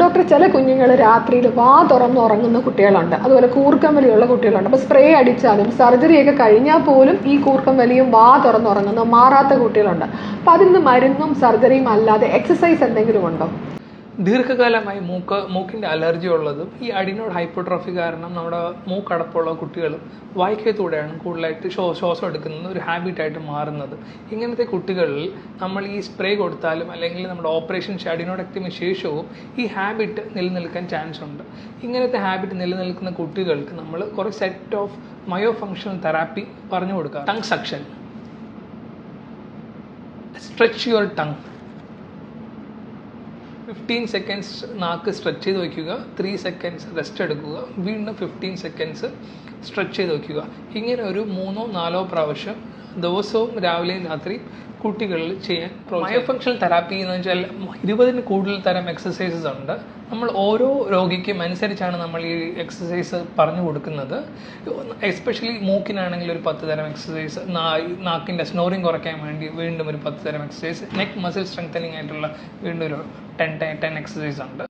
Doctor, ചില കുഞ്ഞുങ്ങൾ രാത്രിയിൽ വാ തുറന്നുറങ്ങുന്ന കുട്ടികളുണ്ട്, അതുപോലെ കൂർക്കം വലിയുള്ള കുട്ടികളുണ്ട്. അപ്പോൾ സ്പ്രേ അടിച്ചാലും സർജറിയൊക്കെ കഴിഞ്ഞാൽ പോലും ഈ കൂർക്കം വലിയും വാ തുറന്നുറങ്ങുന്ന മാറാത്ത കുട്ടികളുണ്ട്. അപ്പോൾ അതിന് മരുന്നും സർജറിയും അല്ലാതെ എക്സസൈസ് എന്തെങ്കിലും ഉണ്ടോ? ദീർഘകാലമായി മൂക്കിൻ്റെ അലർജി ഉള്ളതും ഈ അഡിനോയിഡ് ഹൈപ്പോട്രോഫി കാരണം നമ്മുടെ മൂക്കടപ്പുള്ള കുട്ടികളും വായ്ക്കകത്തൂടെയാണ് കൂടുതലായിട്ട് ശ്വാസം എടുക്കുന്നത് ഒരു ഹാബിറ്റായിട്ട് മാറുന്നത്. ഇങ്ങനത്തെ കുട്ടികളിൽ നമ്മൾ ഈ സ്പ്രേ കൊടുത്താലും അല്ലെങ്കിൽ നമ്മുടെ ഓപ്പറേഷൻ അഡിനോയിഡക്ടമിക്ക് ശേഷവും ഈ ഹാബിറ്റ് നിലനിൽക്കാൻ ചാൻസ് ഉണ്ട്. ഇങ്ങനത്തെ ഹാബിറ്റ് നിലനിൽക്കുന്ന കുട്ടികൾക്ക് നമ്മൾ കുറേ set of myo functional therapy പറഞ്ഞു കൊടുക്കുക. Tongue suction, stretch your tongue, 15 seconds നാക്ക് സ്ട്രെച്ച് ചെയ്ത് വയ്ക്കുക, 3 സെക്കൻഡ്സ് റെസ്റ്റ് എടുക്കുക, വീണ്ടും 15 സെക്കൻഡ്സ് സ്ട്രെച്ച് ചെയ്ത് വയ്ക്കുക. ഇങ്ങനെ ഒരു 3-4 പ്രാവശ്യം ദിവസവും രാവിലെയും രാത്രിയും കുട്ടികളിൽ ചെയ്യാൻ. മയോ ഫങ്ഷണൽ തെറാപ്പി എന്ന് വെച്ചാൽ 20 കൂടുതൽ തരം എക്സസൈസസ് ഉണ്ട്. നമ്മൾ ഓരോ രോഗിക്കും അനുസരിച്ചാണ് നമ്മൾ ഈ എക്സസൈസ് പറഞ്ഞു കൊടുക്കുന്നത്. എസ്പെഷ്യലി മൂക്കിനാണെങ്കിൽ ഒരു 10 തരം എക്സസൈസ്, നാക്കിൻ്റെ സ്നോറിങ് കുറയ്ക്കാൻ വേണ്ടി വീണ്ടും ഒരു 10 തരം എക്സസൈസ്, നെക്ക് മസിൽ സ്ട്രെങ്തനിങ് ആയിട്ടുള്ള വീണ്ടും ഒരു 10 എക്സസൈസ് ഉണ്ട്.